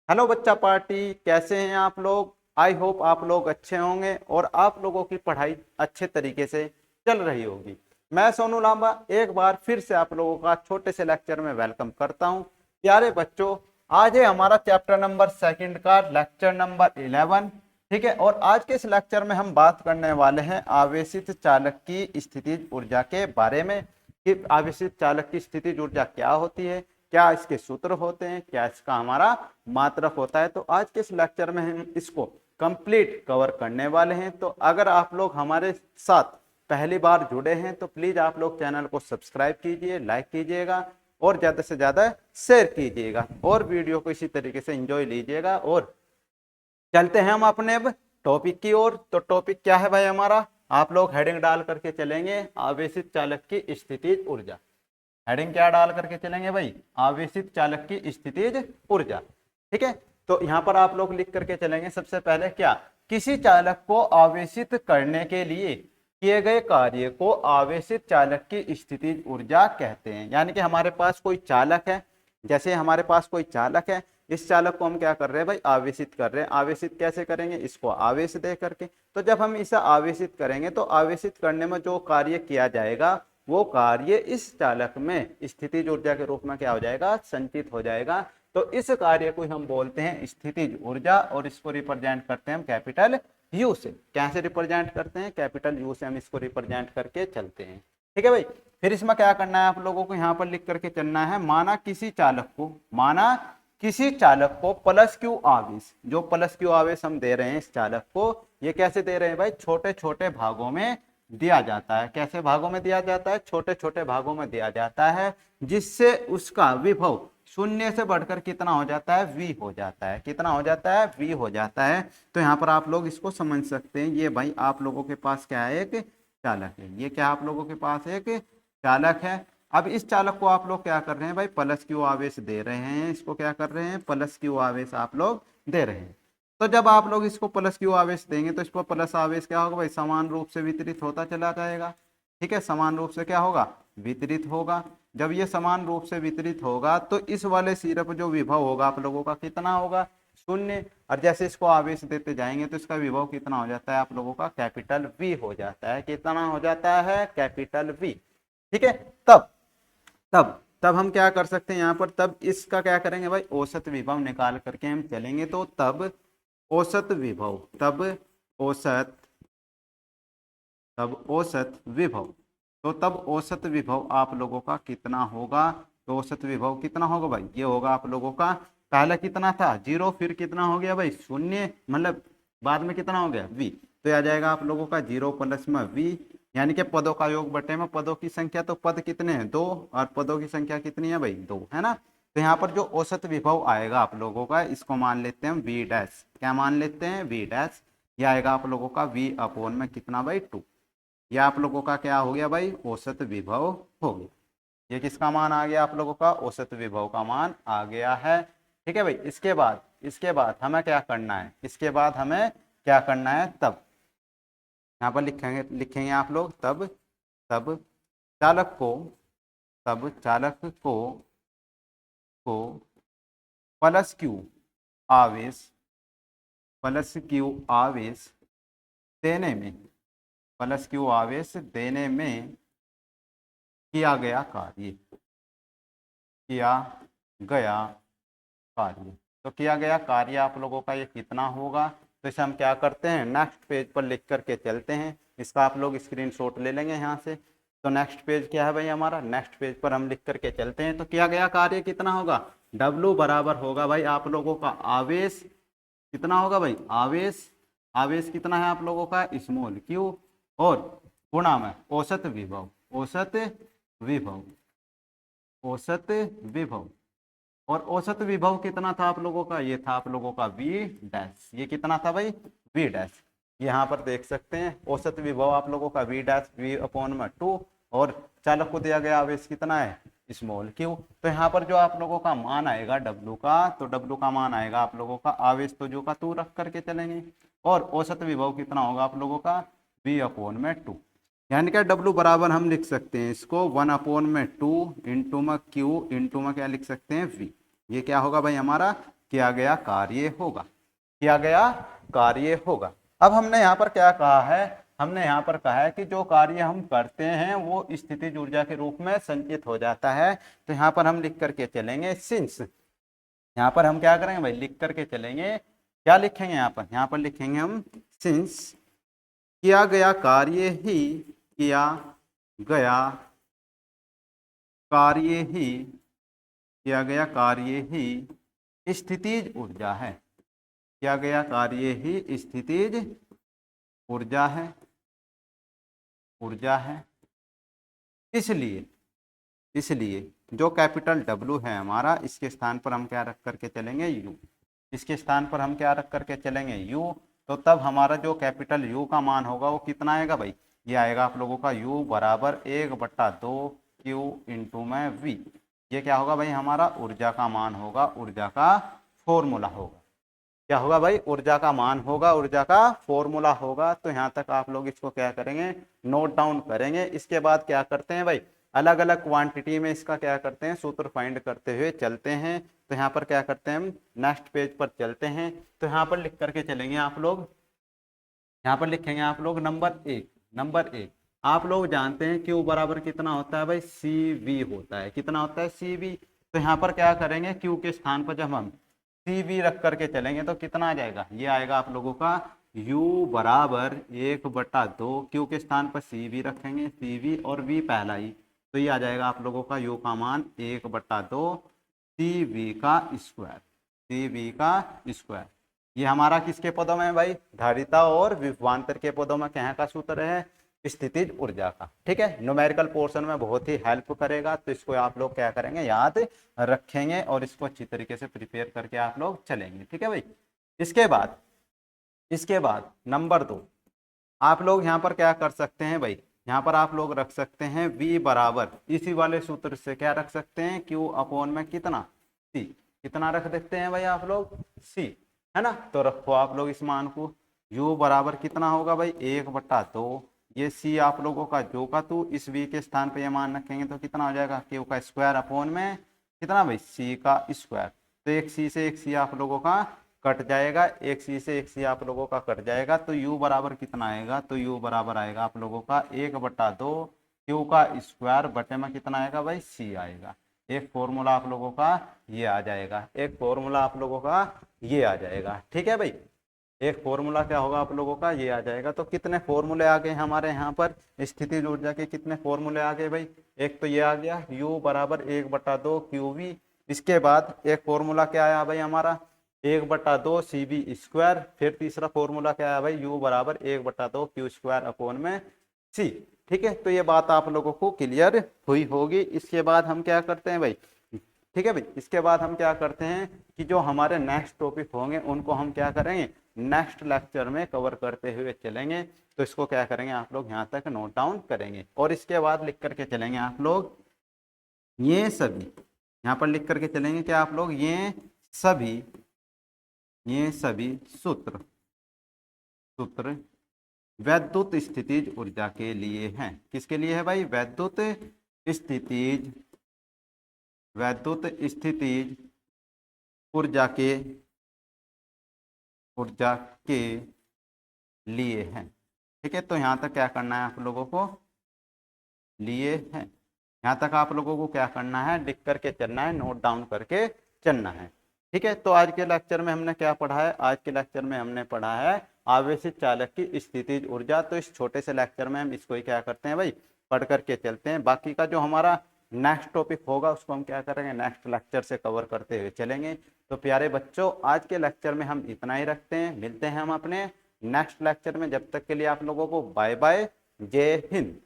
Hello बच्चा party, कैसे हैं आप लोग। आई होप आप लोग अच्छे होंगे और आप लोगों की पढ़ाई अच्छे तरीके से चल रही होगी। मैं सोनू लांबा एक बार फिर से आप लोगों का छोटे से लेक्चर में वेलकम करता हूं। प्यारे बच्चों, आज है हमारा चैप्टर नंबर सेकंड का लेक्चर नंबर 11। ठीक है, और आज के इस लेक्चर में हम बात करने वाले हैं आवेशित चालक की स्थितिज ऊर्जा के बारे में कि आवेशित चालक की स्थितिज ऊर्जा क्या होती है, क्या इसके सूत्र होते हैं, क्या इसका हमारा मात्रक होता है। तो आज के इस लेक्चर में हम इसको कंप्लीट कवर करने वाले हैं। तो अगर आप लोग हमारे साथ पहली बार जुड़े हैं तो प्लीज आप लोग चैनल को सब्सक्राइब कीजिए, लाइक कीजिएगा और ज्यादा से ज्यादा शेयर कीजिएगा और वीडियो को इसी तरीके से एंजॉय लीजिएगा। और चलते हैं हम अपने अब टॉपिक की ओर। तो टॉपिक क्या है भाई हमारा, आप लोग हेडिंग डाल करके चलेंगे आवेशित चालक की स्थितिज ऊर्जा। हेडिंग क्या डाल करके चलेंगे भाई, आवेशित चालक की स्थितिज ऊर्जा। ठीक है, तो यहां पर आप लोग लिख करके चलेंगे सबसे पहले क्या, किसी चालक को आवेशित करने के लिए किए गए कार्य को आवेशित चालक की स्थितिज ऊर्जा कहते हैं। यानी कि हमारे पास कोई चालक है, जैसे हमारे पास कोई चालक है, इस चालक को हम क्या कर रहे हैं भाई, आवेशित कर रहे हैं। आवेशित कैसे करेंगे, इसको आवेश दे करके। तो जब हम इसे आवेशित करेंगे तो आवेशित करने में जो कार्य किया जाएगा वो कार्य इस चालक में स्थितिज ऊर्जा के रूप में क्या हो जाएगा, संचित हो जाएगा। तो इस कार्य को हम बोलते हैं स्थितिज ऊर्जा और इसको रिप्रेजेंट करते हैं हम कैपिटल यू से। कैसे रिप्रेजेंट करते हैं, कैपिटल यू से हम इसको रिप्रेजेंट करके चलते हैं। ठीक है भाई, फिर इसमें क्या करना है आप लोगों को, यहाँ पर लिख करके चलना है, माना किसी चालक को प्लस क्यू आवेश, जो प्लस क्यू आवेश हम दे रहे हैं इस चालक को, ये कैसे दे रहे हैं भाई, छोटे छोटे भागों में दिया जाता है। कैसे भागों में दिया जाता है, छोटे छोटे भागों में दिया जाता है, जिससे उसका विभव शून्य से बढ़कर कितना हो जाता है, वी हो जाता है। कितना हो जाता है, वी हो जाता है। तो यहाँ पर आप लोग इसको समझ सकते हैं, ये भाई आप लोगों के पास क्या है, एक चालक है। ये क्या आप लोगों के पास एक चालक है। अब इस चालक को आप लोग क्या कर रहे हैं भाई, प्लस क्यू आवेश दे रहे हैं। इसको क्या कर रहे हैं, प्लस क्यू आवेश आप लोग दे रहे हैं। तो जब आप लोग इसको प्लस क्यू आवेश देंगे तो इसको प्लस आवेश क्या होगा भाई, समान रूप से वितरित होता चला जाएगा। ठीक है, समान रूप से क्या होगा, वितरित होगा। जब ये समान रूप से वितरित होगा तो इस वाले सिरे जो विभव होगा आप लोगों का कितना होगा, शून्य। और जैसे इसको आवेश देते जाएंगे तो इसका विभव कितना हो जाता है आप लोगों का, कैपिटल वी हो जाता है। कितना हो जाता है, कैपिटल वी। ठीक है, तब तब तब हम क्या कर सकते हैं यहाँ पर, तब इसका क्या करेंगे भाई, औसत विभव निकाल करके हम चलेंगे। तो तब औसत विभव, औसत तब औसत विभव, तो तब औसत विभव आप लोगों का कितना होगा। तो औसत विभव कितना होगा भाई, ये होगा आप लोगों का, पहले कितना था जीरो, फिर कितना हो गया भाई शून्य, मतलब बाद में कितना हो गया वी। तो आ जाएगा आप लोगों का जीरो प्लस में वी, यानी कि पदों का योग बटे में पदों की संख्या। तो पद कितने हैं, दो, और पदों की संख्या कितनी है भाई, दो, है ना। तो यहाँ पर जो औसत विभव आएगा आप लोगों का, इसको मान लेते हैं वी डैश। क्या मान लेते हैं, वी डैश। ये आएगा आप लोगों का वी अपॉन में कितना भाई, टू। ये आप लोगों का क्या हो गया भाई, औसत विभव हो गया। ये किसका मान आ गया आप लोगों का, औसत विभव का मान आ गया है। ठीक है भाई, इसके बाद हमें क्या करना है, इसके बाद हमें क्या करना है, तब यहाँ पर लिखेंगे आप लोग, तब चालक को तब चालक को प्लस क्यू आवेश देने में किया गया कार्य तो किया गया कार्य आप लोगों का ये कितना होगा। तो इसे हम क्या करते हैं, नेक्स्ट पेज पर लिख करके चलते हैं। इसका आप लोग स्क्रीनशॉट ले लेंगे यहाँ से। तो नेक्स्ट पेज क्या है भाई हमारा, नेक्स्ट पेज पर हम लिख करके चलते हैं। तो किया गया कार्य कितना होगा, W बराबर होगा भाई आप लोगों का आवेश, कितना होगा भाई, आवेश कितना है आप लोगों का, स्मॉल क्यू, और गुणा में औसत विभव, औसत विभव। और औसत विभव कितना था आप लोगों का, ये था आप लोगों का वी डैश। ये कितना था भाई, वी डैश। यहाँ पर देख सकते हैं औसत विभव आप लोगों का वी डैश, वी अपॉन में टू, और चालक को दिया गया आवेश कितना है, स्मॉल क्यू। तो यहाँ पर जो आप लोगों का मान आएगा डब्लू का, तो डब्लू का मान आएगा आप लोगों का, आवेश तो जो का तू रख करके चलेंगे, और औसत विभव कितना होगा आप लोगों का, वी अपॉन में टू। यानी कि डब्लू बराबर हम लिख सकते हैं इसको 1/2 इंटू में क्यू इंटू में क्या लिख सकते हैं, वी। ये क्या होगा भाई हमारा किया गया कार्य होगा, किया गया कार्य होगा। अब हमने यहाँ पर क्या कहा है, हमने यहाँ पर कहा है कि जो कार्य हम करते हैं वो स्थितिज ऊर्जा के रूप में संचित हो जाता है। तो यहाँ पर हम लिख करके चलेंगे सिंस, यहाँ पर हम क्या करेंगे भाई, लिख करके चलेंगे, क्या लिखेंगे यहाँ पर लिखेंगे हम सिंस किया गया कार्य ही, किया गया कार्य ही, किया गया कार्य ही स्थितिज ऊर्जा है, किया गया कार्य ही स्थितिज ऊर्जा है, ऊर्जा है। इसलिए इसलिए जो कैपिटल W है हमारा, इसके स्थान पर हम क्या रख करके चलेंगे, U, इसके स्थान पर हम क्या रख करके चलेंगे, U। तो तब हमारा जो कैपिटल U का मान होगा वो कितना आएगा भाई, ये आएगा आप लोगों का U बराबर 1/2 Q इंटू में V। ये क्या होगा भाई, हमारा ऊर्जा का मान होगा, ऊर्जा का फॉर्मूला होगा। क्या होगा भाई, ऊर्जा का मान होगा, ऊर्जा का फॉर्मूला होगा। तो यहाँ तक आप लोग इसको क्या करेंगे, नोट डाउन करेंगे। इसके बाद क्या करते हैं भाई, अलग अलग क्वांटिटी में इसका क्या करते हैं, सूत्र फाइंड करते हुए चलते हैं। तो यहाँ पर क्या करते हैं, हम नेक्स्ट पेज पर चलते हैं। तो यहाँ पर लिख करके चलेंगे आप लोग, यहाँ पर लिखेंगे आप लोग नंबर एक आप लोग जानते हैं Q बराबर कितना होता है भाई, CV होता है। कितना होता है, CV। तो यहाँ पर क्या करेंगे, Q के स्थान पर जब हम CV रख करके चलेंगे तो कितना आ जाएगा, ये आएगा आप लोगों का U बराबर 1/2, Q के स्थान पर CV रखेंगे, CV और V पहला ही, तो ये आ जाएगा आप लोगों का U का मान 1/2 CV का स्क्वायर, CV का स्क्वायर। ये हमारा किसके पदों में है भाई, धारिता और विभवांतर के पदों में क्या का सूत्र है, स्थितिज ऊर्जा का। ठीक है, न्यूमेरिकल पोर्शन में बहुत ही हेल्प करेगा। तो इसको आप लोग क्या करेंगे, याद रखेंगे और इसको अच्छी तरीके से प्रिपेयर करके आप लोग चलेंगे। ठीक है भाई। इसके बाद नंबर 2 आप लोग यहाँ पर क्या कर सकते हैं भाई, यहाँ पर आप लोग रख सकते हैं V बराबर, इसी वाले सूत्र से क्या रख सकते हैं, Q अपॉन में कितना, C। कितना रख देते हैं भाई आप लोग, C, है ना। तो रखो आप लोग इस मान को, U बराबर कितना होगा भाई, 1/2, ये C आप लोगों का जो का तू, इस V के स्थान पे ये मान रखेंगे तो कितना हो जाएगा, Q का स्क्वायर अपॉन में कितना भाई, C का स्क्वायर। तो एक C से एक C आप लोगों का कट जाएगा, एक C से एक C आप लोगों का कट जाएगा। तो U बराबर कितना आएगा, तो U बराबर आएगा आप लोगों का 1/2 Q का स्क्वायर बटे में कितना आएगा भाई, C आएगा। एक फॉर्मूला आप लोगों का ये आ जाएगा, एक फॉर्मूला आप लोगों का ये आ जाएगा। ठीक है भाई, एक फॉर्मूला क्या होगा आप लोगों का ये आ जाएगा। तो कितने फॉर्मूले आ गए हमारे यहाँ पर, स्थितिज ऊर्जा के कितने फॉर्मूले आ गए भाई, एक तो ये आ गया U बराबर 1/2 QV। इसके बाद एक फॉर्मूला क्या आया भाई हमारा, 1/2 CV स्क्वायर। फिर तीसरा फॉर्मूला क्या है भाई, U बराबर 1/2 Q स्क्वायर अपॉन में C। ठीक है, तो ये बात आप लोगों को क्लियर हुई होगी। इसके बाद हम क्या करते हैं भाई, ठीक है भाई, इसके बाद हम क्या करते हैं कि जो हमारे नेक्स्ट टॉपिक होंगे उनको हम क्या करेंगे, नेक्स्ट लेक्चर में कवर करते हुए चलेंगे। तो इसको क्या करेंगे आप लोग, यहाँ तक नोट डाउन करेंगे और इसके बाद लिख करके चलेंगे आप लोग ये सभी, यहाँ पर लिख करके चलेंगे क्या आप लोग, ये सभी सूत्र वैद्युत स्थितिज ऊर्जा के लिए हैं। किसके लिए है भाई, वैद्युत स्थितिज ऊर्जा के लिए हैं। ठीक है, तो यहाँ तक क्या करना है आप लोगों को, लिए हैं, यहाँ तक आप लोगों को क्या करना है, लिख करके चलना है, नोट डाउन करके चलना है। ठीक है, तो आज के लेक्चर में हमने क्या पढ़ा है, आज के लेक्चर में हमने पढ़ा है आवेशित चालक की स्थितिज ऊर्जा। तो इस छोटे से लेक्चर में हम इसको ही क्या करते हैं भाई, पढ़ करके चलते हैं। बाकी का जो हमारा नेक्स्ट टॉपिक होगा उसको हम क्या करेंगे, नेक्स्ट लेक्चर से कवर करते हुए चलेंगे। तो प्यारे बच्चों, आज के लेक्चर में हम इतना ही रखते हैं, मिलते हैं हम अपने नेक्स्ट लेक्चर में। जब तक के लिए आप लोगों को बाय बाय, जय हिंद।